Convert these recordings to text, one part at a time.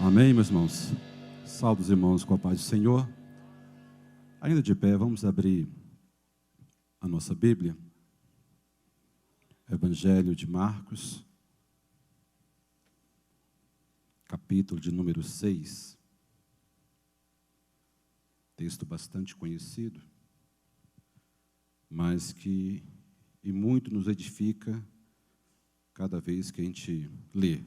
Amém, meus irmãos? Salve os irmãos com a paz do Senhor. Ainda de pé, vamos abrir a nossa Bíblia. Evangelho de Marcos, capítulo de número 6. Texto bastante conhecido, mas que e muito nos edifica cada vez que a gente lê.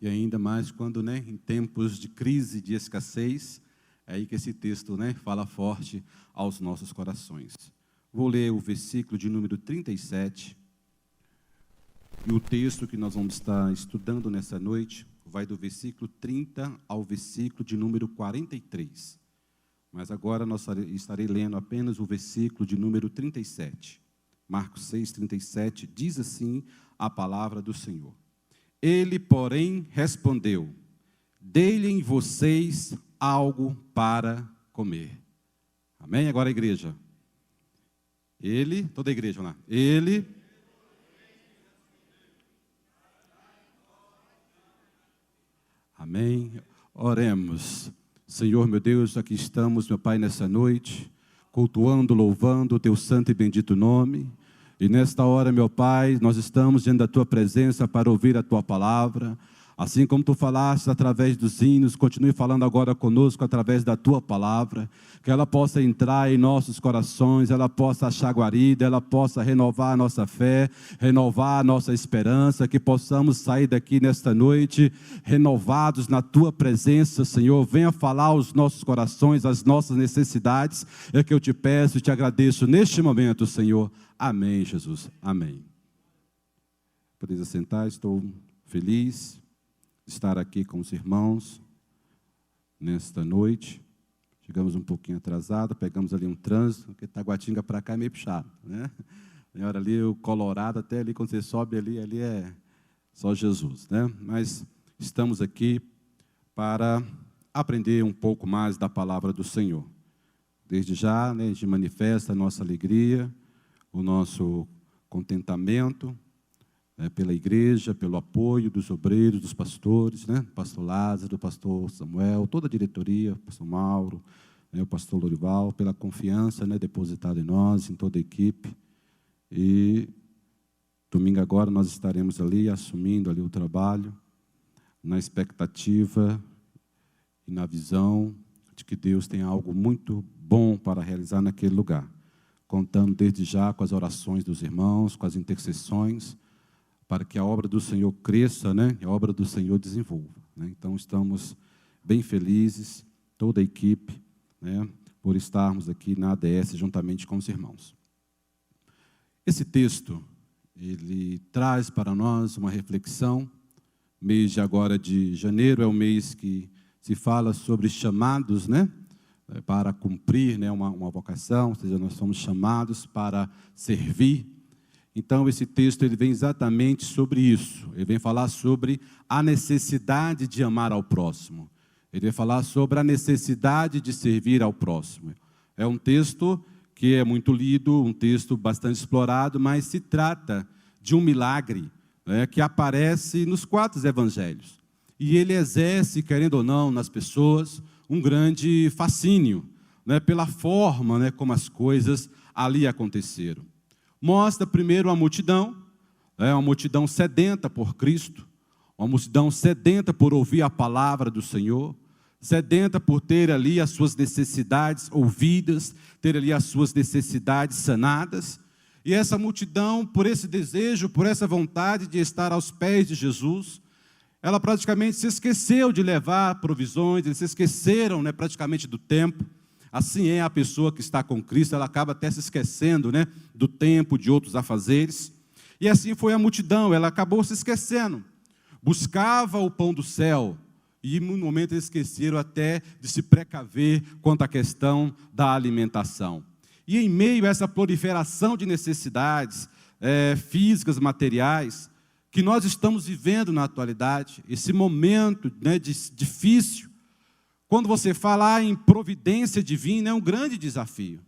E ainda mais quando, em tempos de crise, de escassez, é aí que esse texto, fala forte aos nossos corações. Vou ler o versículo de número 37, e o texto que nós vamos estar estudando nessa noite vai do versículo 30 ao versículo de número 43. Mas agora nós estarei lendo apenas o versículo de número 37. Marcos 6, 37, diz assim a palavra do Senhor. Ele, porém, respondeu: dei-lhe vocês algo para comer. Amém? Agora a igreja. Ele, toda a igreja lá. Ele. Amém? Oremos. Senhor, meu Deus, aqui estamos, meu Pai, nessa noite, cultuando, louvando o Teu santo e bendito nome. E nesta hora, meu Pai, nós estamos diante da Tua presença para ouvir a Tua palavra. Assim como Tu falaste através dos hinos, continue falando agora conosco através da Tua palavra. Que ela possa entrar em nossos corações, ela possa achar guarida, ela possa renovar a nossa fé, renovar a nossa esperança. Que possamos sair daqui nesta noite renovados na Tua presença, Senhor. Venha falar aos nossos corações, as nossas necessidades. É que eu te peço e te agradeço neste momento, Senhor. Amém, Jesus. Amém. Podeis assentar, estou feliz de estar aqui com os irmãos nesta noite. Chegamos um pouquinho atrasado, pegamos ali um trânsito, porque Taguatinga para cá é meio puxado, Tem hora ali, o Colorado, até ali, quando você sobe ali é só Jesus, Mas estamos aqui para aprender um pouco mais da palavra do Senhor. Desde já, a gente manifesta a nossa alegria, o nosso contentamento pela igreja, pelo apoio dos obreiros, dos pastores, pastor Lázaro, pastor Samuel, toda a diretoria, pastor Mauro, o pastor Lorival, pela confiança depositada em nós, em toda a equipe. E domingo agora nós estaremos ali, assumindo ali o trabalho, na expectativa e na visão de que Deus tem algo muito bom para realizar naquele lugar. Contando desde já com as orações dos irmãos, com as intercessões, para que a obra do Senhor cresça, e a obra do Senhor desenvolva. Então, estamos bem felizes, toda a equipe, por estarmos aqui na ADS juntamente com os irmãos. Esse texto, ele traz para nós uma reflexão. Mês de agora de janeiro é o mês que se fala sobre chamados, para cumprir uma vocação, ou seja, nós somos chamados para servir. Então, esse texto ele vem exatamente sobre isso. Ele vem falar sobre a necessidade de amar ao próximo. Ele vem falar sobre a necessidade de servir ao próximo. É um texto que é muito lido, um texto bastante explorado, mas se trata de um milagre que aparece nos 4 evangelhos. E ele exerce, querendo ou não, nas pessoas, um grande fascínio, pela forma como as coisas ali aconteceram. Mostra primeiro uma multidão sedenta por Cristo, uma multidão sedenta por ouvir a palavra do Senhor, sedenta por ter ali as suas necessidades ouvidas, ter ali as suas necessidades sanadas. E essa multidão, por esse desejo, por essa vontade de estar aos pés de Jesus, ela praticamente se esqueceu de levar provisões, eles se esqueceram praticamente do tempo. Assim é a pessoa que está com Cristo, ela acaba até se esquecendo do tempo, de outros afazeres. E assim foi a multidão, ela acabou se esquecendo. Buscava o pão do céu, e no momento eles esqueceram até de se precaver quanto à questão da alimentação. E em meio a essa proliferação de necessidades físicas, materiais, que nós estamos vivendo na atualidade, esse momento difícil, quando você falar em providência divina, é um grande desafio.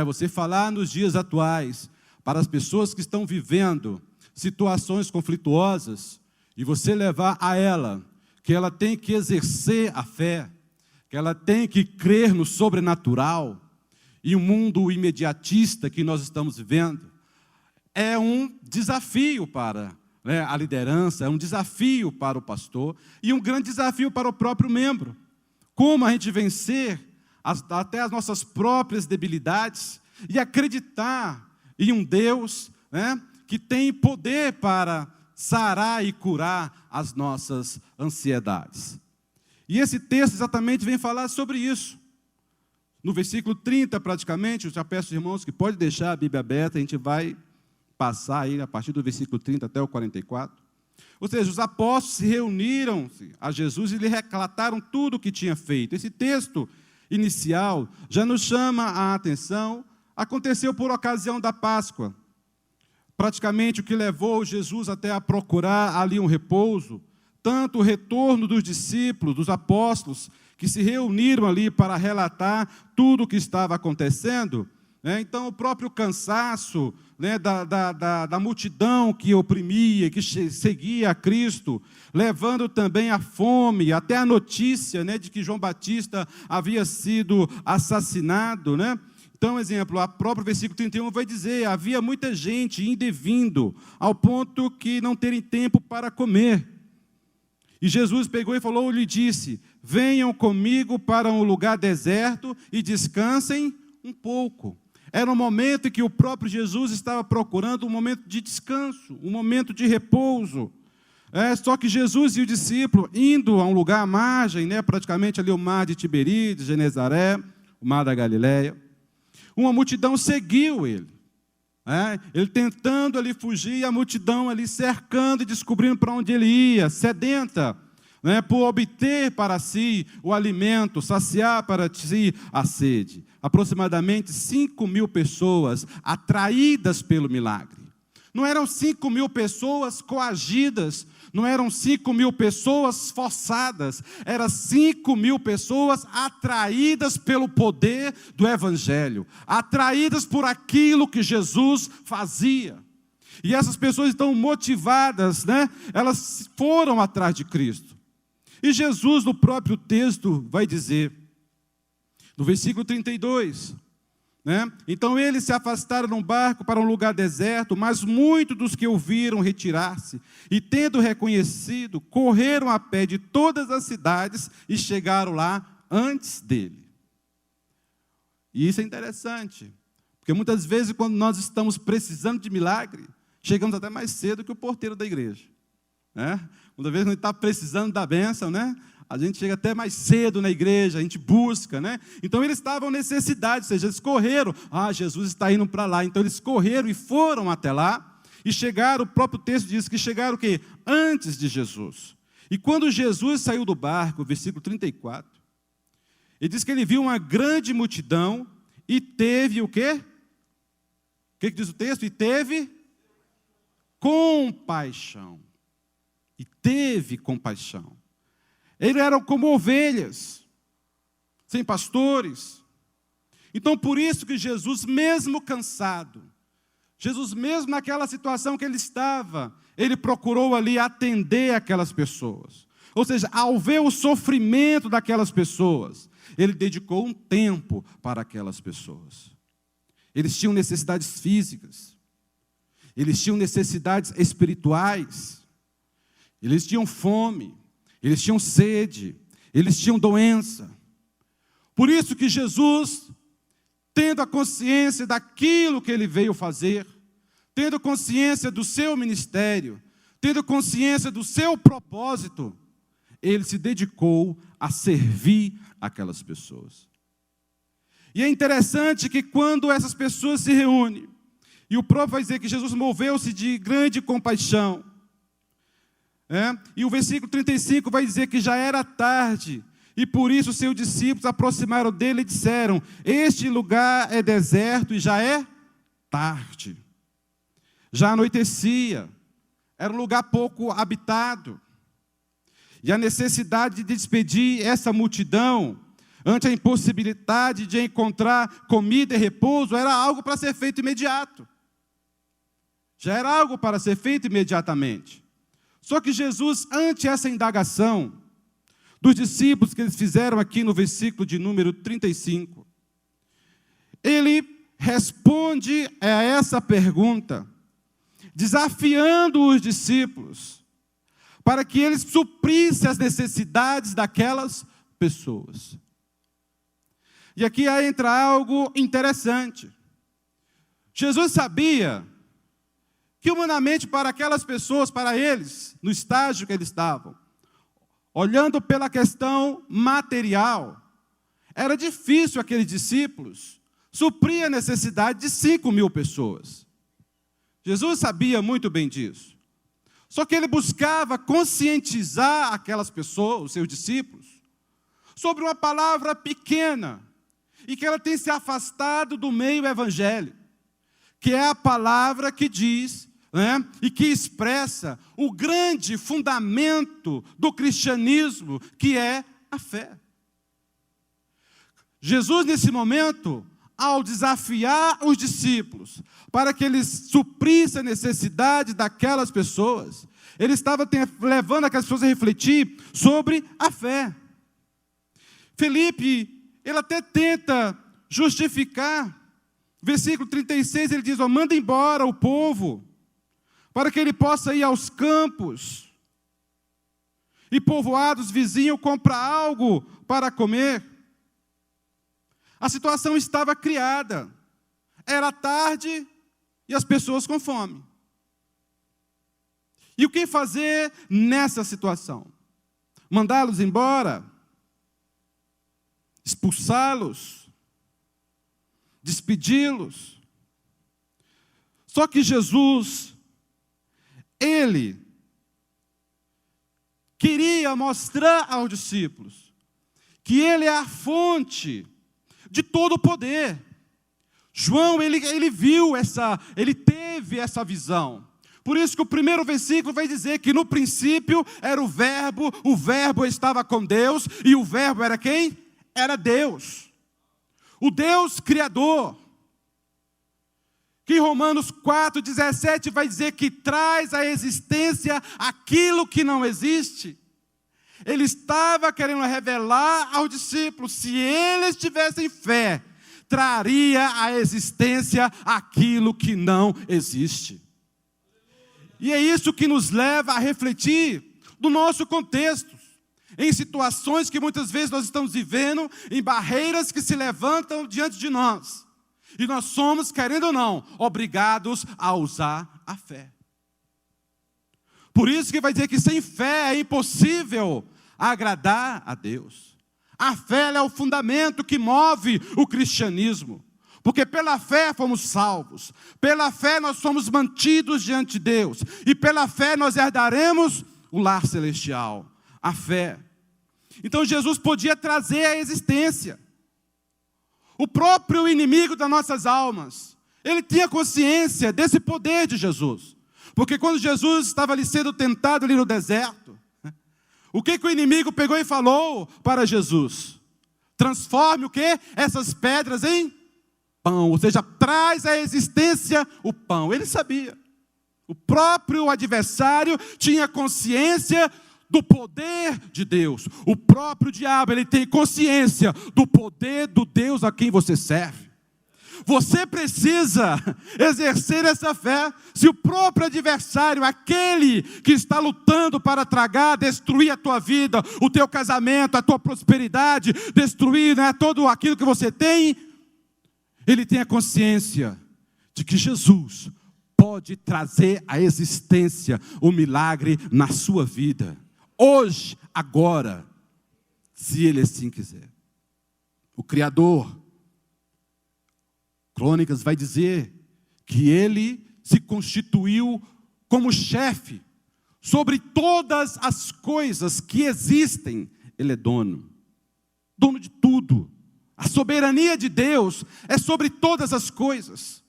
Você falar nos dias atuais, para as pessoas que estão vivendo situações conflituosas, e você levar a ela que ela tem que exercer a fé, que ela tem que crer no sobrenatural, e o mundo imediatista que nós estamos vivendo é um desafio para a liderança, é um desafio para o pastor e um grande desafio para o próprio membro. Como a gente vencer até as nossas próprias debilidades e acreditar em um Deus que tem poder para sarar e curar as nossas ansiedades. E esse texto exatamente vem falar sobre isso. No versículo 30, praticamente, eu já peço aos irmãos que podem deixar a Bíblia aberta, a gente vai passar aí a partir do versículo 30 até o 44. Ou seja, os apóstolos se reuniram a Jesus e lhe relataram tudo o que tinha feito. Esse texto inicial já nos chama a atenção. Aconteceu por ocasião da Páscoa. Praticamente o que levou Jesus até a procurar ali um repouso, tanto o retorno dos discípulos, dos apóstolos, que se reuniram ali para relatar tudo o que estava acontecendo. Então, o próprio cansaço da multidão que oprimia, que seguia a Cristo, levando também a fome, até a notícia de que João Batista havia sido assassinado. Então, exemplo, o próprio versículo 31 vai dizer, havia muita gente indo e vindo, ao ponto que não terem tempo para comer. E Jesus pegou e falou, lhe disse, venham comigo para um lugar deserto e descansem um pouco. Era um momento em que o próprio Jesus estava procurando um momento de descanso, um momento de repouso. Só que Jesus e o discípulo, indo a um lugar à margem, praticamente ali o mar de Tiberíades, Genezaré, o mar da Galileia, uma multidão seguiu ele. Ele tentando ali fugir, e a multidão ali cercando e descobrindo para onde ele ia, sedenta, por obter para si o alimento, saciar para si a sede. Aproximadamente 5.000 pessoas atraídas pelo milagre. Não eram 5.000 pessoas coagidas, não eram 5.000 pessoas forçadas, eram 5.000 pessoas atraídas pelo poder do Evangelho, atraídas por aquilo que Jesus fazia. E essas pessoas estão motivadas, elas foram atrás de Cristo. E Jesus, no próprio texto, vai dizer, no versículo 32, então eles se afastaram num barco para um lugar deserto, mas muitos dos que ouviram retirar-se, e tendo reconhecido, correram a pé de todas as cidades e chegaram lá antes dele. E isso é interessante, porque muitas vezes quando nós estamos precisando de milagre, chegamos até mais cedo que o porteiro da igreja. Muitas vezes quando a gente está precisando da bênção, a gente chega até mais cedo na igreja, a gente busca, Então eles estavam necessidade, ou seja, eles correram, Jesus está indo para lá, então eles correram e foram até lá, e chegaram, o próprio texto diz que chegaram o quê? Antes de Jesus. E quando Jesus saiu do barco, versículo 34, ele diz que ele viu uma grande multidão, e teve o quê? O que diz o texto? E teve compaixão. E teve compaixão. Eles eram como ovelhas, sem pastores. Então, por isso que Jesus, mesmo cansado, Jesus mesmo naquela situação que ele estava, ele procurou ali atender aquelas pessoas. Ou seja, ao ver o sofrimento daquelas pessoas, ele dedicou um tempo para aquelas pessoas. Eles tinham necessidades físicas, eles tinham necessidades espirituais, eles tinham fome, eles tinham sede, eles tinham doença. Por isso que Jesus, tendo a consciência daquilo que ele veio fazer, tendo consciência do seu ministério, tendo consciência do seu propósito, ele se dedicou a servir aquelas pessoas. E é interessante que quando essas pessoas se reúnem, e o próprio vai dizer que Jesus moveu-se de grande compaixão, e o versículo 35 vai dizer que já era tarde, e por isso seus discípulos aproximaram dele e disseram, este lugar é deserto e já é tarde. Já anoitecia, era um lugar pouco habitado. E a necessidade de despedir essa multidão, ante a impossibilidade de encontrar comida e repouso, era algo para ser feito imediato. Já era algo para ser feito imediatamente. Só que Jesus, ante essa indagação, dos discípulos que eles fizeram aqui no versículo de número 35. Ele responde a essa pergunta, desafiando os discípulos, para que eles suprissem as necessidades daquelas pessoas. E aqui entra algo interessante. Jesus sabia que humanamente para aquelas pessoas, para eles, no estágio que eles estavam, olhando pela questão material, era difícil aqueles discípulos suprir a necessidade de 5.000 pessoas. Jesus sabia muito bem disso. Só que ele buscava conscientizar aquelas pessoas, os seus discípulos, sobre uma palavra pequena, e que ela tem se afastado do meio evangélico, que é a palavra que diz, e que expressa o grande fundamento do cristianismo, que é a fé. Jesus, nesse momento, ao desafiar os discípulos para que eles suprissem a necessidade daquelas pessoas, ele estava levando aquelas pessoas a refletir sobre a fé. Felipe, ele até tenta justificar. Versículo 36, ele diz, manda embora o povo, para que ele possa ir aos campos e povoados vizinhos comprar algo para comer. A situação estava criada. Era tarde e as pessoas com fome. E o que fazer nessa situação? Mandá-los embora? Expulsá-los? Despedi-los? Só que Jesus, ele queria mostrar aos discípulos que ele é a fonte de todo o poder. João, ele viu ele teve essa visão. Por isso que o primeiro versículo vai dizer que no princípio era o verbo estava com Deus, e o verbo era quem? Era Deus. O Deus Criador. Que em Romanos 4,17 vai dizer que traz à existência aquilo que não existe. Ele estava querendo revelar aos discípulos, se eles tivessem fé, traria à existência aquilo que não existe. E é isso que nos leva a refletir no nosso contexto, em situações que muitas vezes nós estamos vivendo, em barreiras que se levantam diante de nós. E nós somos, querendo ou não, obrigados a usar a fé. Por isso que vai dizer que sem fé é impossível agradar a Deus. A fé é o fundamento que move o cristianismo. Porque pela fé fomos salvos. Pela fé nós somos mantidos diante de Deus. E pela fé nós herdaremos o lar celestial. A fé. Então Jesus podia trazer à existência o próprio inimigo das nossas almas. Ele tinha consciência desse poder de Jesus. Porque quando Jesus estava ali sendo tentado ali no deserto, o que o inimigo pegou e falou para Jesus? Transforme o quê? Essas pedras em pão. Ou seja, traz à existência o pão. Ele sabia. O próprio adversário tinha consciência do poder de Deus. O próprio diabo, ele tem consciência do poder do Deus a quem você serve. Você precisa exercer essa fé. Se o próprio adversário, aquele que está lutando para tragar, destruir a tua vida, o teu casamento, a tua prosperidade, destruir tudo aquilo que você tem, ele tem a consciência de que Jesus pode trazer à existência o milagre na sua vida. Hoje, agora, se ele assim quiser. O Criador, Crônicas vai dizer que ele se constituiu como chefe sobre todas as coisas que existem. Ele é dono de tudo. A soberania de Deus é sobre todas as coisas,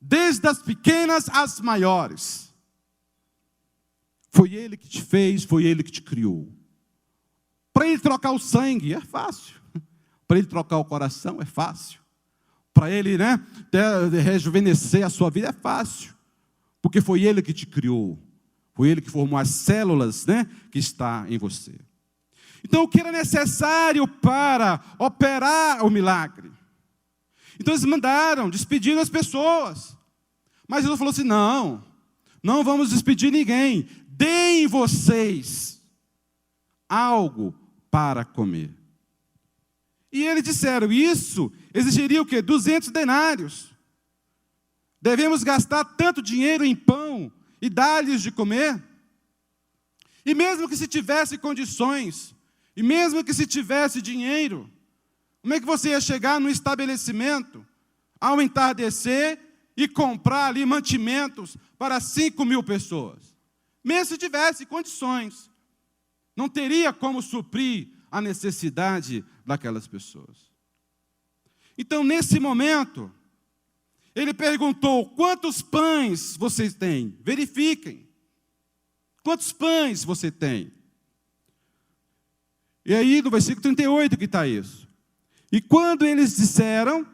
desde as pequenas às maiores. Foi ele que te fez, foi ele que te criou. Para ele trocar o sangue é fácil. Para ele trocar o coração é fácil. Para ele rejuvenescer a sua vida é fácil. Porque foi ele que te criou. Foi ele que formou as células que está em você. Então, o que era necessário para operar o milagre? Então, eles mandaram despedir as pessoas. Mas Jesus falou assim, não vamos despedir ninguém. Deem vocês algo para comer. E eles disseram, isso exigiria o quê? 200 denários. Devemos gastar tanto dinheiro em pão e dar-lhes de comer? E mesmo que se tivesse condições, e mesmo que se tivesse dinheiro, como é que você ia chegar no estabelecimento, ao entardecer, e comprar ali mantimentos para 5.000 pessoas? Mesmo se tivesse condições, não teria como suprir a necessidade daquelas pessoas. Então, nesse momento, ele perguntou, quantos pães vocês têm? Verifiquem. Quantos pães você tem? E aí, no versículo 38 que está isso. E quando eles disseram,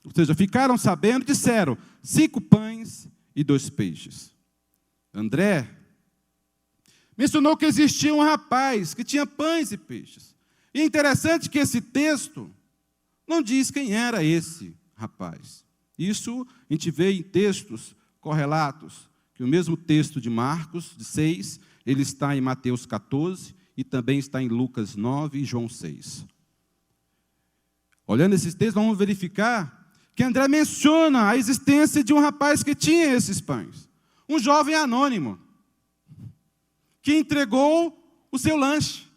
ou seja, ficaram sabendo, disseram, 5 pães e 2 peixes. André mencionou que existia um rapaz que tinha pães e peixes. E é interessante que esse texto não diz quem era esse rapaz. Isso a gente vê em textos correlatos, que o mesmo texto de Marcos, de 6, ele está em Mateus 14 e também está em Lucas 9 e João 6. Olhando esses textos, vamos verificar que André menciona a existência de um rapaz que tinha esses pães. Um jovem anônimo, que entregou o seu lanche.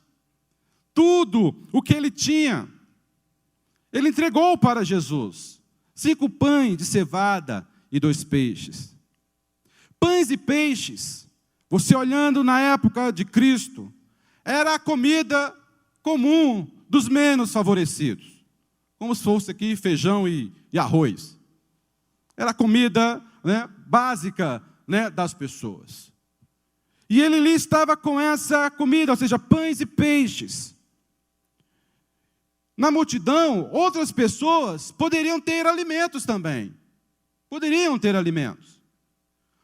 Tudo o que ele tinha, ele entregou para Jesus. 5 pães de cevada e 2 peixes. Pães e peixes, você olhando na época de Cristo, era a comida comum dos menos favorecidos. Como se fosse aqui feijão e arroz. Era a comida, básica, das pessoas. E ele ali estava com essa comida, ou seja, pães e peixes. Na multidão, outras pessoas poderiam ter alimentos também. Poderiam ter alimentos.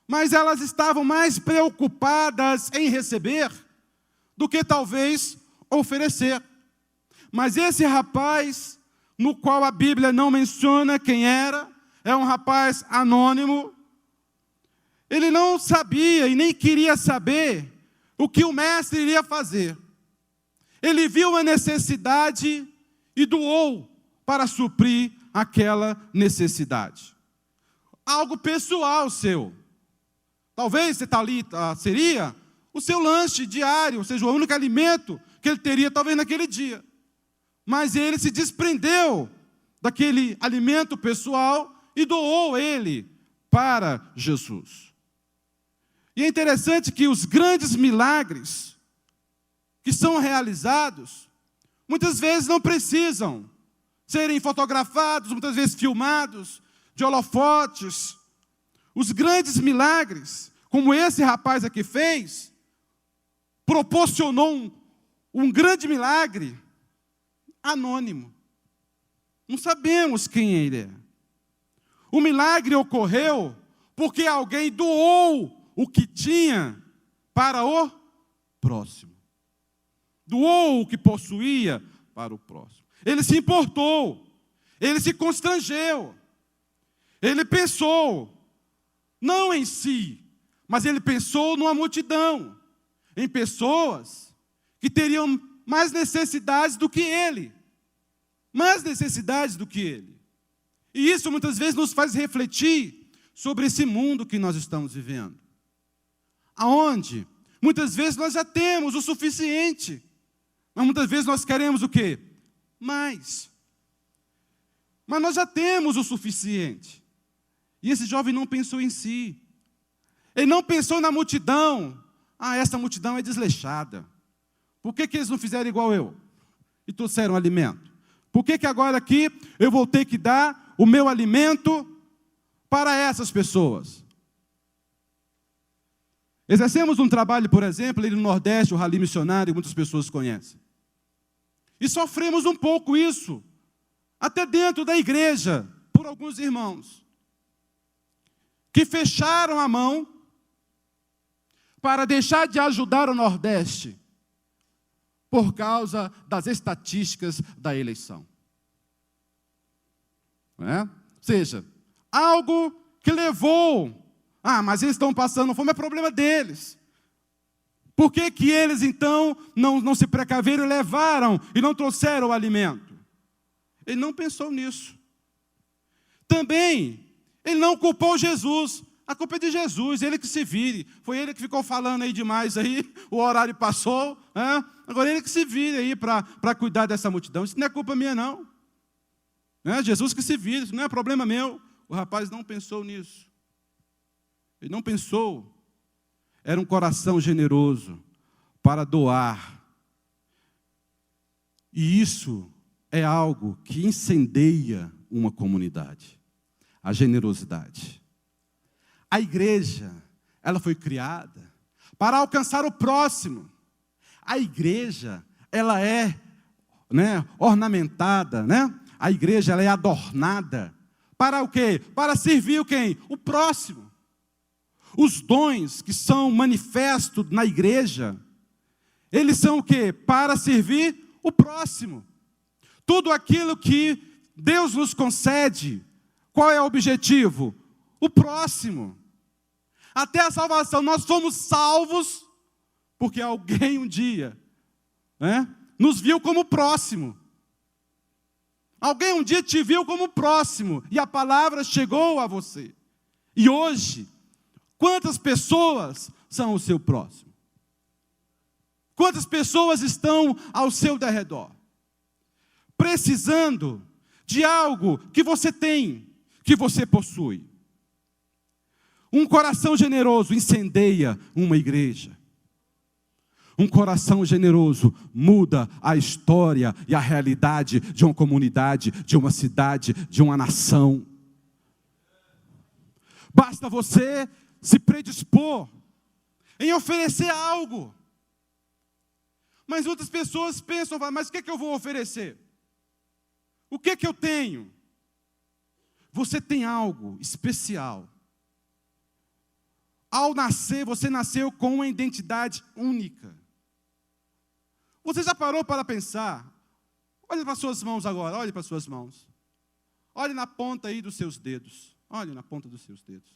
Mas elas estavam mais preocupadas em receber do que talvez oferecer. Mas esse rapaz, no qual a Bíblia não menciona quem era, é um rapaz anônimo. Ele não sabia e nem queria saber o que o mestre iria fazer. Ele viu a necessidade e doou para suprir aquela necessidade. Algo pessoal seu. Talvez você seria o seu lanche diário, ou seja, o único alimento que ele teria talvez naquele dia. Mas ele se desprendeu daquele alimento pessoal e doou ele para Jesus. E é interessante que os grandes milagres que são realizados, muitas vezes não precisam serem fotografados, muitas vezes filmados, de holofotes. Os grandes milagres, como esse rapaz aqui fez, proporcionou um grande milagre anônimo. Não sabemos quem ele é. O milagre ocorreu porque alguém doou o que tinha para o próximo. Doou o que possuía para o próximo. Ele se importou, ele se constrangeu, ele pensou, não em si, mas ele pensou numa multidão, em pessoas que teriam mais necessidades do que ele. Mais necessidades do que ele. E isso muitas vezes nos faz refletir sobre esse mundo que nós estamos vivendo. Aonde muitas vezes nós já temos o suficiente, mas muitas vezes nós queremos o quê? Mais. Mas nós já temos o suficiente. E esse jovem não pensou em si. Ele não pensou na multidão. Essa multidão é desleixada. Por que eles não fizeram igual eu? E trouxeram alimento? Por que agora aqui eu vou ter que dar o meu alimento para essas pessoas? Exercemos um trabalho, por exemplo, ali no Nordeste, o Rally Missionário, muitas pessoas conhecem. E sofremos um pouco isso, até dentro da igreja, por alguns irmãos, que fecharam a mão para deixar de ajudar o Nordeste, por causa das estatísticas da eleição. Não é? Ou seja, algo que levou, mas eles estão passando fome, é problema deles. Por que que eles então não se precaveram e levaram e não trouxeram o alimento? Ele não pensou nisso. Também, ele não culpou Jesus. A culpa é de Jesus, ele que se vire. Foi ele que ficou falando aí demais, aí, o horário passou. Agora ele que se vire aí para cuidar dessa multidão. Isso não é culpa minha, não. Jesus que se vire, isso não é problema meu. O rapaz não pensou nisso. Ele não pensou. Era um coração generoso para doar. E isso é algo que incendeia uma comunidade. A generosidade. A igreja, ela foi criada para alcançar o próximo. A igreja, ela é ornamentada, A igreja, ela é adornada. Para o quê? Para servir quem? O próximo. Os dons que são manifestos na igreja, eles são o quê? Para servir o próximo. Tudo aquilo que Deus nos concede, qual é o objetivo? O próximo. Até a salvação, nós fomos salvos porque alguém um dia nos viu como próximo. Alguém um dia te viu como próximo e a palavra chegou a você. E hoje, quantas pessoas são o seu próximo? Quantas pessoas estão ao seu derredor? Precisando de algo que você tem, que você possui. Um coração generoso incendeia uma igreja. Um coração generoso muda a história e a realidade de uma comunidade, de uma cidade, de uma nação. Basta você se predispor em oferecer algo. Mas outras pessoas pensam, mas o que eu vou oferecer? O que eu tenho? Você tem algo especial. Ao nascer, você nasceu com uma identidade única. Você já parou para pensar? Olhe para as suas mãos agora, olhe para as suas mãos. Olhe na ponta aí dos seus dedos. Olhe na ponta dos seus dedos.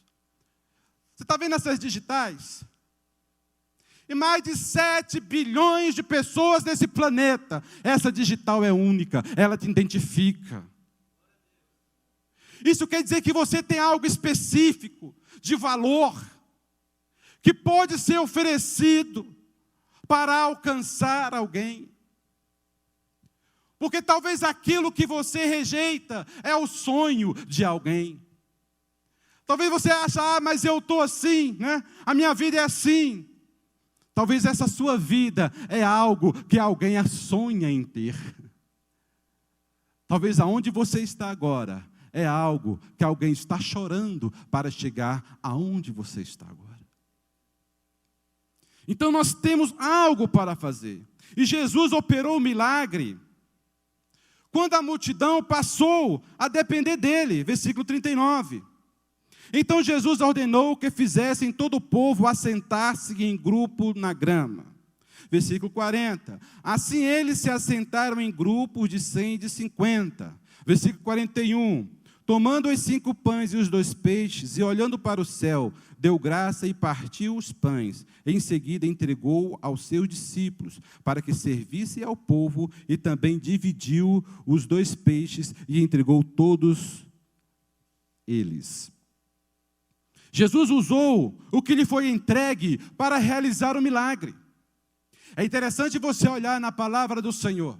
Você está vendo essas digitais? E mais de 7 bilhões de pessoas nesse planeta. Essa digital é única, ela te identifica. Isso quer dizer que você tem algo específico, de valor, que pode ser oferecido para alcançar alguém. Porque talvez aquilo que você rejeita é o sonho de alguém. Talvez você ache, mas eu estou assim, A minha vida é assim. Talvez essa sua vida é algo que alguém sonha em ter. Talvez aonde você está agora é algo que alguém está chorando para chegar aonde você está agora. Então nós temos algo para fazer. E Jesus operou o milagre quando a multidão passou a depender dele. Versículo 39. Então Jesus ordenou que fizessem todo o povo assentar-se em grupo na grama. Versículo 40. Assim eles se assentaram em grupos de 100 e de 50. Versículo 41. Tomando os 5 pães e os 2 peixes, e olhando para o céu, deu graça e partiu os pães. Em seguida entregou aos seus discípulos, para que servisse ao povo, e também dividiu os 2 peixes e entregou todos eles. Jesus usou o que lhe foi entregue para realizar o milagre. É interessante você olhar na palavra do Senhor.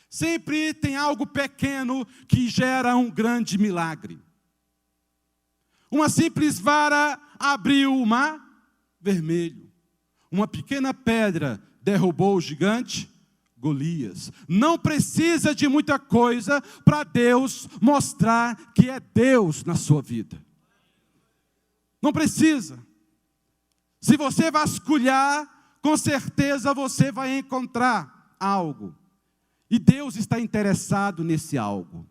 Sempre tem algo pequeno que gera um grande milagre. Uma simples vara abriu o mar vermelho. Uma pequena pedra derrubou o gigante Golias. Não precisa de muita coisa para Deus mostrar que é Deus na sua vida. Não precisa. Se você vasculhar, com certeza você vai encontrar algo. E Deus está interessado nesse algo.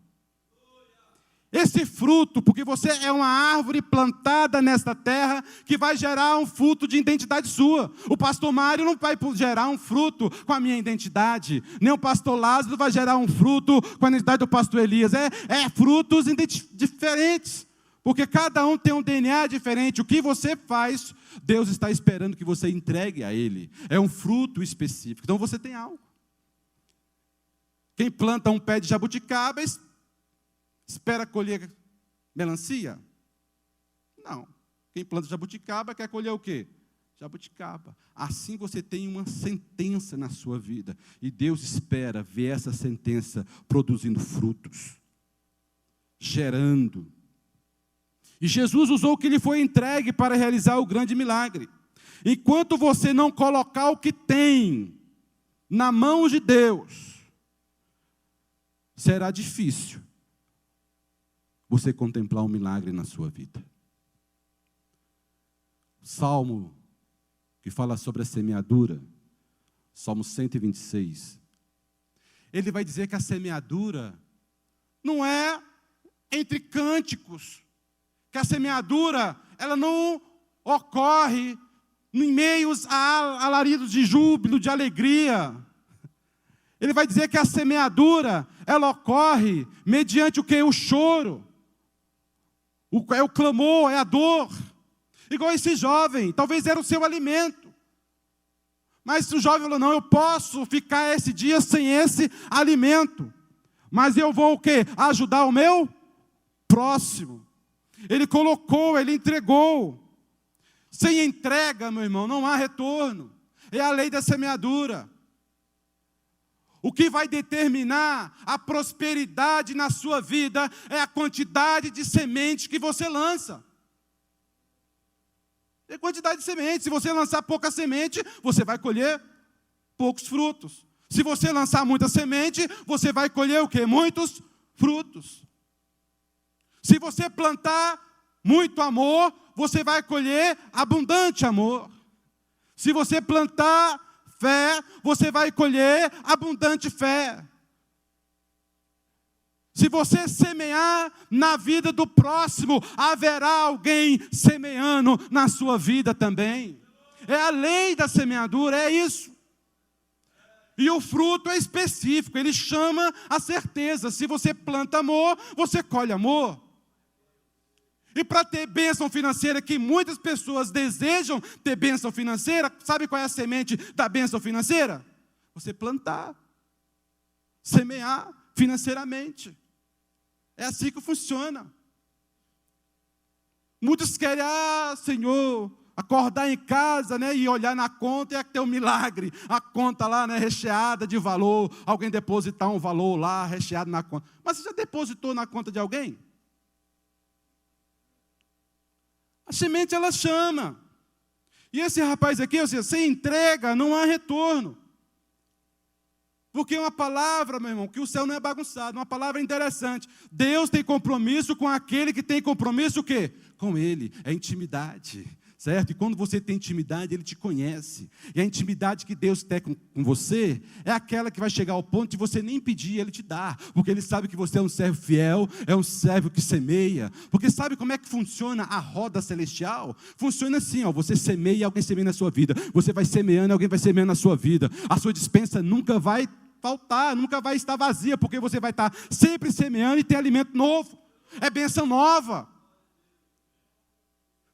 esse fruto, porque você é uma árvore plantada nesta terra que vai gerar um fruto de identidade sua. O pastor Mário não vai gerar um fruto com a minha identidade, nem o pastor Lázaro vai gerar um fruto com a identidade do pastor Elias. É frutos diferentes, porque cada um tem um DNA diferente. O que você faz, Deus está esperando que você entregue a Ele. É um fruto específico. Então você tem algo. Quem planta um pé de jabuticaba espera colher melancia? Não. Quem planta jabuticaba quer colher o quê? Jabuticaba. Assim você tem uma sentença na sua vida. E Deus espera ver essa sentença produzindo frutos, gerando. E Jesus usou o que lhe foi entregue para realizar o grande milagre. Enquanto você não colocar o que tem na mão de Deus, será difícil você contemplar um milagre na sua vida. O Salmo que fala sobre a semeadura, Salmo 126, ele vai dizer que a semeadura não é entre cânticos, que a semeadura, ela não ocorre em meios a alaridos de júbilo, de alegria. Ele vai dizer que a semeadura, ela ocorre mediante o que? O choro. É o clamor, é a dor. Igual esse jovem, talvez era o seu alimento. Mas o jovem falou, não, eu posso ficar esse dia sem esse alimento. Mas eu vou o quê? Ajudar o meu próximo. Ele colocou, ele entregou. Sem entrega, meu irmão, não há retorno. É a lei da semeadura. O que vai determinar a prosperidade na sua vida é a quantidade de sementes que você lança. É a quantidade de sementes. Se você lançar pouca semente, você vai colher poucos frutos. Se você lançar muita semente, você vai colher o quê? Muitos frutos. Se você plantar muito amor, você vai colher abundante amor. Se você plantar fé, você vai colher abundante fé. Se você semear na vida do próximo, haverá alguém semeando na sua vida também. É a lei da semeadura, é isso. E o fruto é específico, ele chama a certeza. Se você planta amor, você colhe amor. E para ter bênção financeira, que muitas pessoas desejam ter bênção financeira, sabe qual é a semente da bênção financeira? Você plantar, semear financeiramente. É assim que funciona. Muitos querem, Senhor, acordar em casa, né, e olhar na conta e ter um milagre. A conta lá, né, recheada de valor, alguém depositar um valor lá, recheado na conta. Mas você já depositou na conta de alguém? A semente, ela chama. E esse rapaz aqui, ou seja, sem entrega, não há retorno. Porque é uma palavra, meu irmão, que o céu não é bagunçado, uma palavra interessante. Deus tem compromisso com aquele que tem compromisso o quê? Com Ele, é intimidade, certo? E quando você tem intimidade, Ele te conhece. E a intimidade que Deus tem com você é aquela que vai chegar ao ponto de você nem pedir, Ele te dá. Porque Ele sabe que você é um servo fiel, é um servo que semeia. Porque sabe como é que funciona a roda celestial? Funciona assim, você semeia e alguém semeia na sua vida. Você vai semeando e alguém vai semeando na sua vida. A sua despensa nunca vai faltar, nunca vai estar vazia, porque você vai estar sempre semeando e tem alimento novo. É bênção nova.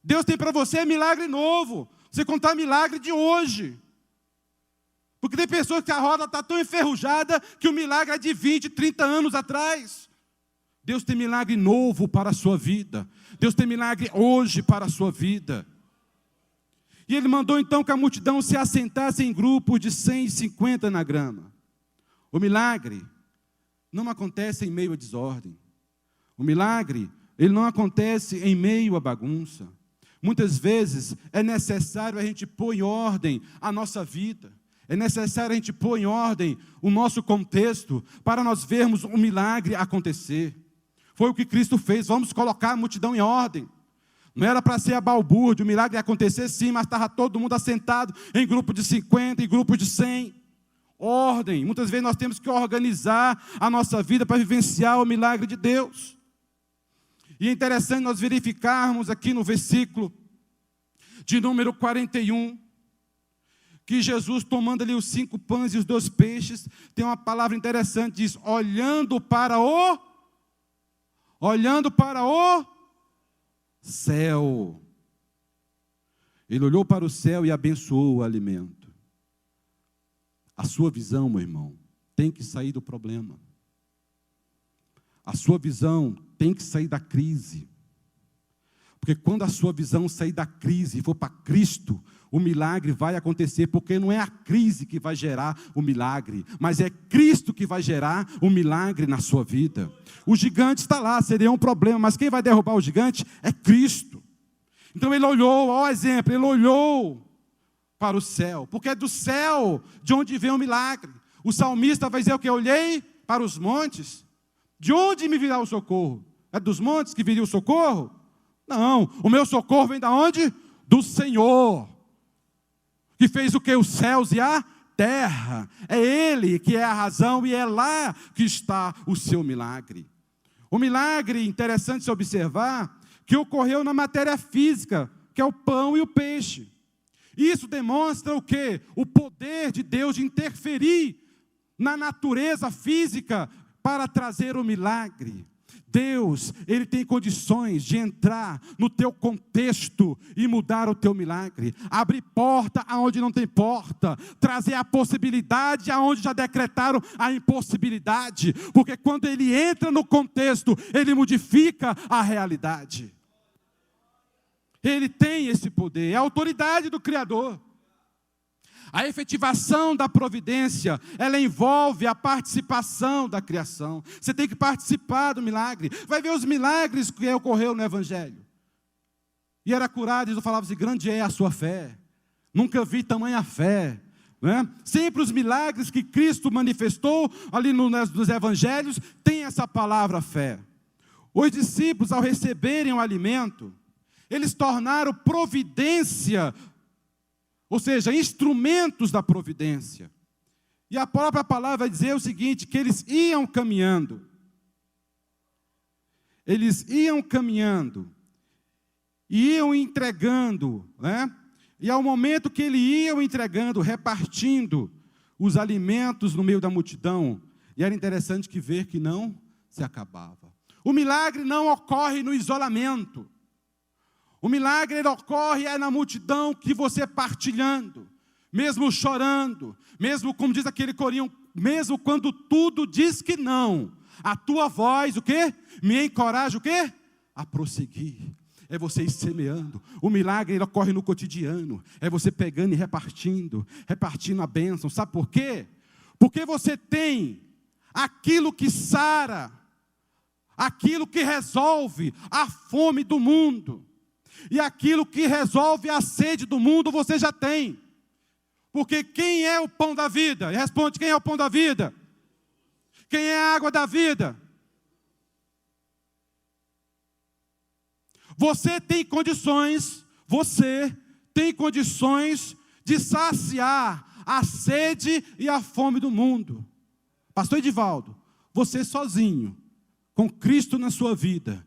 Deus tem para você milagre novo. Você contar milagre de hoje. Porque tem pessoas que a roda está tão enferrujada que o milagre é de 20, 30 anos atrás. Deus tem milagre novo para a sua vida. Deus tem milagre hoje para a sua vida. E Ele mandou então que a multidão se assentasse em grupos de 150 na grama. O milagre não acontece em meio à desordem. O milagre, ele não acontece em meio à bagunça. Muitas vezes é necessário a gente pôr em ordem a nossa vida. É necessário a gente pôr em ordem o nosso contexto para nós vermos o milagre acontecer. Foi o que Cristo fez, vamos colocar a multidão em ordem. Não era para ser a balbúrdia, o milagre ia acontecer sim, mas estava todo mundo assentado em grupo de 50, em grupo de 100. Ordem, muitas vezes nós temos que organizar a nossa vida para vivenciar o milagre de Deus. E é interessante nós verificarmos aqui no versículo de número 41, que Jesus, tomando ali os 5 pães e os 2 peixes, tem uma palavra interessante, diz, olhando para o céu. Ele olhou para o céu e abençoou o alimento. A sua visão, meu irmão, tem que sair do problema. A sua visão tem que sair da crise. Porque quando a sua visão sair da crise e for para Cristo, o milagre vai acontecer, porque não é a crise que vai gerar o milagre, mas é Cristo que vai gerar o milagre na sua vida. O gigante está lá, seria um problema, mas quem vai derrubar o gigante é Cristo. Então ele olhou, ó exemplo, ele olhou para o céu, porque é do céu de onde vem o milagre. O salmista vai dizer o que? Eu olhei para os montes. De onde me virá o socorro? É dos montes que viria o socorro? Não, o meu socorro vem da onde? Do Senhor, que fez o que? Os céus e a terra. É Ele que é a razão e é lá que está o seu milagre. O milagre, interessante se observar, que ocorreu na matéria física, que é o pão e o peixe. Isso demonstra o quê? O poder de Deus de interferir na natureza física para trazer o milagre. Deus, Ele tem condições de entrar no teu contexto e mudar o teu milagre. Abrir porta aonde não tem porta. Trazer a possibilidade aonde já decretaram a impossibilidade. Porque quando Ele entra no contexto, Ele modifica a realidade. Ele tem esse poder, é a autoridade do Criador. A efetivação da providência, ela envolve a participação da criação. Você tem que participar do milagre. Vai ver os milagres que ocorreu no Evangelho. E era curado, e falava assim, grande é a sua fé. Nunca vi tamanha fé. Né? Sempre os milagres que Cristo manifestou ali nos Evangelhos, tem essa palavra fé. Os discípulos, ao receberem o alimento, eles tornaram providência, ou seja, instrumentos da providência. E a própria palavra vai dizer o seguinte, que eles iam caminhando. Eles iam caminhando, iam entregando, né? E ao momento que eles iam entregando, repartindo os alimentos no meio da multidão, e era interessante que ver que não se acabava. O milagre não ocorre no isolamento. O milagre ele ocorre na multidão que você partilhando, mesmo chorando, mesmo como diz aquele corinho, mesmo quando tudo diz que não, a tua voz, o quê? Me encoraja o quê? A prosseguir. É você ir semeando. O milagre ele ocorre no cotidiano. É você pegando e repartindo a bênção. Sabe por quê? Porque você tem aquilo que sara, aquilo que resolve a fome do mundo. E aquilo que resolve a sede do mundo você já tem. Porque quem é o pão da vida? E responde, quem é o pão da vida? Quem é a água da vida? Você tem condições de saciar a sede e a fome do mundo. Pastor Edivaldo, você sozinho, com Cristo na sua vida,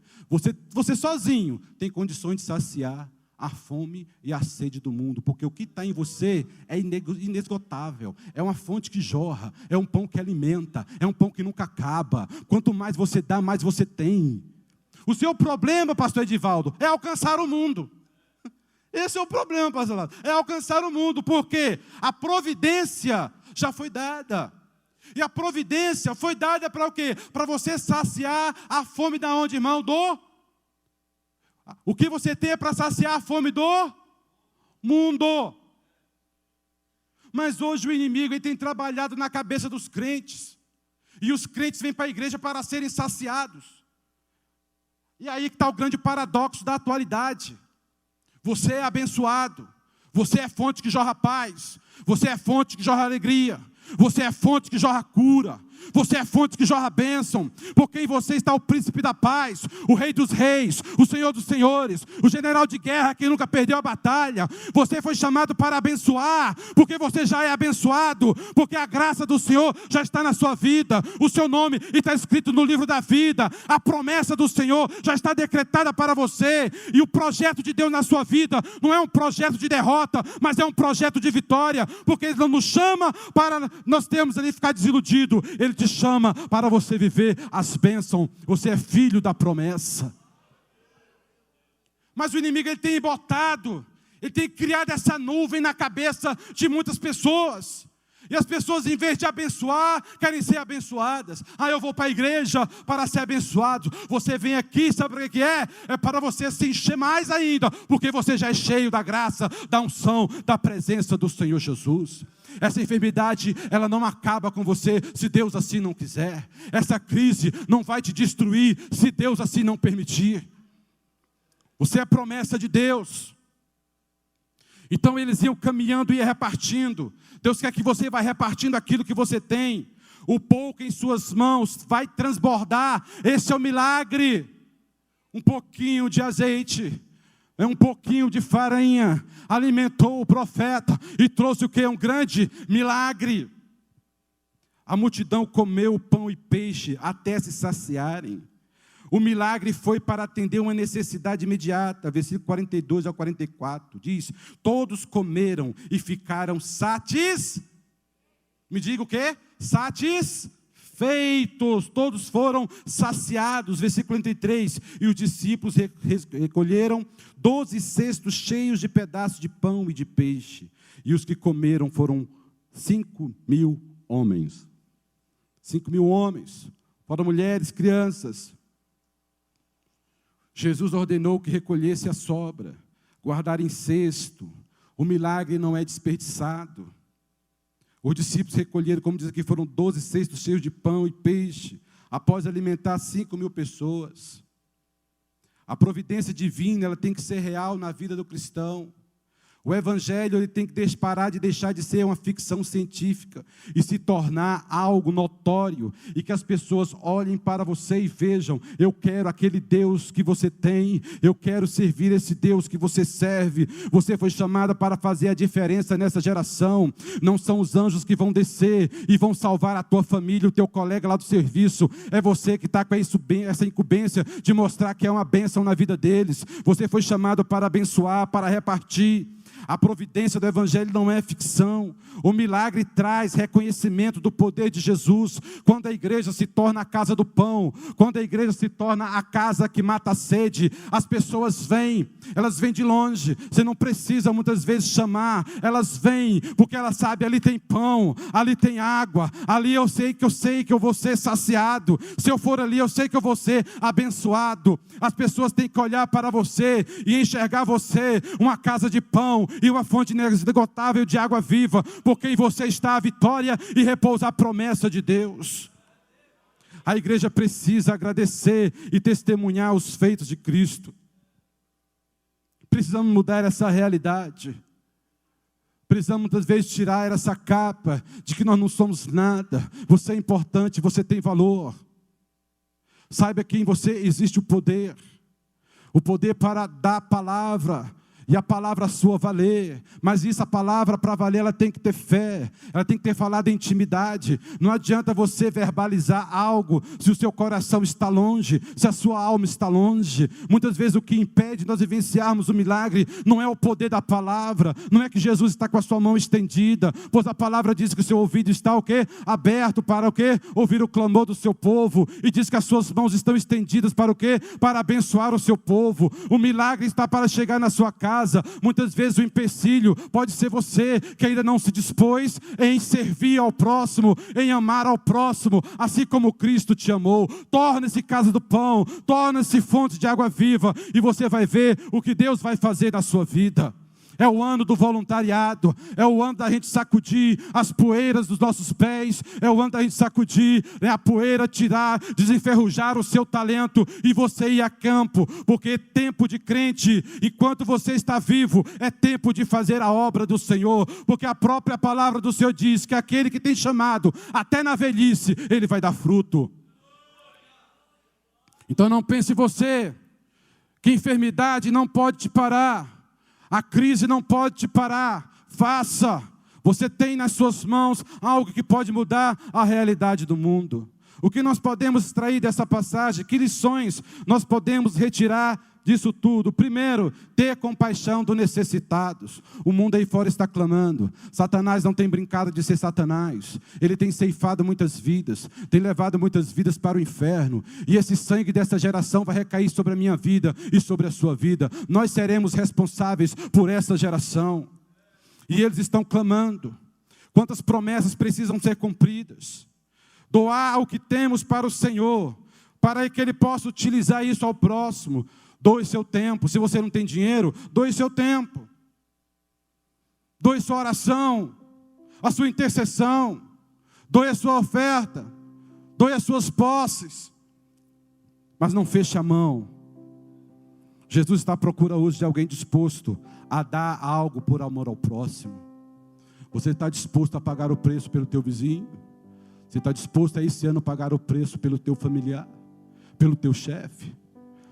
você sozinho tem condições de saciar a fome e a sede do mundo, porque o que está em você é inesgotável, é uma fonte que jorra, é um pão que alimenta, é um pão que nunca acaba. Quanto mais você dá, mais você tem. O seu problema, pastor Edivaldo, é alcançar o mundo. Esse é o problema, pastor Edivaldo, é alcançar o mundo, porque a providência já foi dada. E a providência foi dada para o quê? Para você saciar a fome da onde, irmão? O que você tem é para saciar a fome do mundo. Mas hoje o inimigo ele tem trabalhado na cabeça dos crentes. E os crentes vêm para a igreja para serem saciados. E aí que está o grande paradoxo da atualidade. Você é abençoado. Você é fonte que jorra paz. Você é fonte que jorra alegria. Você é fonte que jorra cura. Você é fonte que jorra bênção. Porque em você está o príncipe da paz, o rei dos reis, o senhor dos senhores, o general de guerra que nunca perdeu a batalha. Você foi chamado para abençoar, porque você já é abençoado, porque a graça do Senhor já está na sua vida. O seu nome está escrito no livro da vida. A promessa do Senhor já está decretada para você. E o projeto de Deus na sua vida não é um projeto de derrota, mas é um projeto de vitória. Porque Ele não nos chama para nós termos ali ficar desiludido. Ele te chama para você viver as bênçãos. Você é filho da promessa. Mas o inimigo ele tem botado, ele tem criado essa nuvem na cabeça de muitas pessoas. E as pessoas, em vez de abençoar, querem ser abençoadas. Eu vou para a igreja para ser abençoado. Você vem aqui, sabe o que é? É para você se encher mais ainda, porque você já é cheio da graça, da unção, da presença do Senhor Jesus. Essa enfermidade, ela não acaba com você, se Deus assim não quiser. Essa crise não vai te destruir, se Deus assim não permitir. Você é promessa de Deus. Então eles iam caminhando e repartindo. Deus quer que você vá repartindo aquilo que você tem. O pouco em suas mãos vai transbordar. Esse é o milagre. Um pouquinho de azeite, um pouquinho de farinha, alimentou o profeta e trouxe o que? Um grande milagre. A multidão comeu pão e peixe até se saciarem. O milagre foi para atender uma necessidade imediata. Versículo 42 ao 44 diz: todos comeram e ficaram me diga o quê? Satisfeitos. Todos foram saciados. Versículo 43. E os discípulos recolheram 12 cestos cheios de pedaços de pão e de peixe. E os que comeram foram 5.000 homens. 5.000 homens. Fora mulheres, crianças. Jesus ordenou que recolhesse a sobra, guardar em cesto. O milagre não é desperdiçado. Os discípulos recolheram, como diz aqui, foram 12 cestos cheios de pão e peixe, após alimentar 5.000 pessoas. A providência divina, ela tem que ser real na vida do cristão. O evangelho ele tem que parar de deixar de ser uma ficção científica e se tornar algo notório, e que as pessoas olhem para você e vejam: eu quero aquele Deus que você tem, eu quero servir esse Deus que você serve. Você foi chamada para fazer a diferença nessa geração. Não são os anjos que vão descer e vão salvar a tua família, o teu colega lá do serviço. É você que está com essa incumbência de mostrar que é uma bênção na vida deles. Você foi chamado para abençoar, para repartir. A providência do evangelho não é ficção. O milagre traz reconhecimento do poder de Jesus. Quando a igreja se torna a casa do pão, quando a igreja se torna a casa que mata a sede, as pessoas vêm, elas vêm de longe. Você não precisa muitas vezes chamar, elas vêm, porque elas sabem: ali tem pão, ali tem água, ali eu sei que eu vou ser saciado. Se eu for ali, eu sei que eu vou ser abençoado. As pessoas têm que olhar para você e enxergar você uma casa de pão e uma fonte inesgotável de água viva, porque em você está a vitória e repousa a promessa de Deus. A igreja precisa agradecer e testemunhar os feitos de Cristo. Precisamos mudar essa realidade. Precisamos muitas vezes tirar essa capa de que nós não somos nada. Você é importante, você tem valor. Saiba que em você existe o poder para dar palavra, e a palavra sua valer. Mas isso, a palavra para valer, ela tem que ter fé, ela tem que ter falado em intimidade. Não adianta você verbalizar algo se o seu coração está longe, se a sua alma está longe. Muitas vezes o que impede nós vivenciarmos o milagre não é o poder da palavra, não é que Jesus está com a sua mão estendida, pois a palavra diz que o seu ouvido está o quê? Aberto para o quê? Ouvir o clamor do seu povo, e diz que as suas mãos estão estendidas para o quê? Para abençoar o seu povo. O milagre está para chegar na sua casa. Muitas vezes o empecilho pode ser você, que ainda não se dispôs em servir ao próximo, em amar ao próximo, assim como Cristo te amou. Torne-se casa do pão, torne-se fonte de água viva, e você vai ver o que Deus vai fazer na sua vida. É o ano do voluntariado, é o ano da gente sacudir as poeiras dos nossos pés, é o ano da gente sacudir, a poeira, tirar, desenferrujar o seu talento e você ir a campo, porque é tempo de crente, enquanto você está vivo, é tempo de fazer a obra do Senhor, porque a própria palavra do Senhor diz que aquele que tem chamado, até na velhice, ele vai dar fruto. Então não pense você, que enfermidade não pode te parar, a crise não pode te parar. Faça. Você tem nas suas mãos algo que pode mudar a realidade do mundo. O que nós podemos extrair dessa passagem? Que lições nós podemos retirar disso tudo? Primeiro, ter compaixão dos necessitados. O mundo aí fora está clamando. Satanás não tem brincado de ser Satanás. Ele tem ceifado muitas vidas, tem levado muitas vidas para o inferno. E esse sangue dessa geração vai recair sobre a minha vida e sobre a sua vida. Nós seremos responsáveis por essa geração. E eles estão clamando. Quantas promessas precisam ser cumpridas? Doar o que temos para o Senhor, para que Ele possa utilizar isso ao próximo. Doe seu tempo. Se você não tem dinheiro, doe seu tempo. Doe sua oração, a sua intercessão. Doe a sua oferta. Doe as suas posses. Mas não feche a mão. Jesus está à procura hoje de alguém disposto a dar algo por amor ao próximo. Você está disposto a pagar o preço pelo teu vizinho? Você está disposto a esse ano pagar o preço pelo teu familiar? Pelo teu chefe?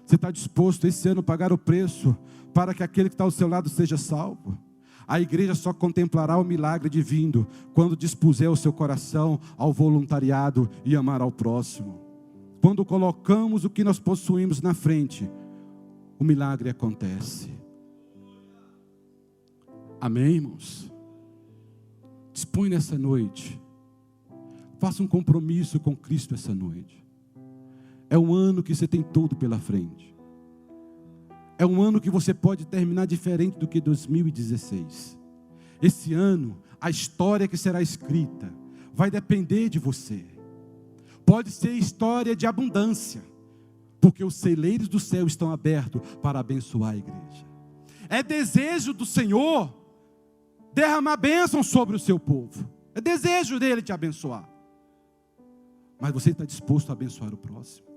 Você está disposto esse ano a pagar o preço para que aquele que está ao seu lado seja salvo? A igreja só contemplará o milagre divino quando dispuser o seu coração ao voluntariado e amar ao próximo. Quando colocamos o que nós possuímos na frente, o milagre acontece. Amém, irmãos? Dispõe nessa noite. Faça um compromisso com Cristo essa noite. É um ano que você tem tudo pela frente. É um ano que você pode terminar diferente do que 2016. Esse ano, a história que será escrita vai depender de você. Pode ser história de abundância, porque os celeiros do céu estão abertos para abençoar a igreja. É desejo do Senhor derramar bênção sobre o seu povo. É desejo dele te abençoar. Mas você está disposto a abençoar o próximo?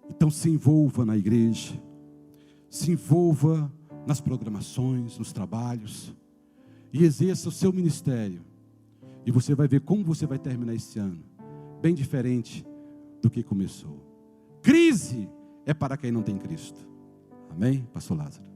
Então se envolva na igreja, se envolva nas programações, nos trabalhos, e exerça o seu ministério. E você vai ver como você vai terminar esse ano, bem diferente do que começou. Crise é para quem não tem Cristo. Amém, pastor Lázaro?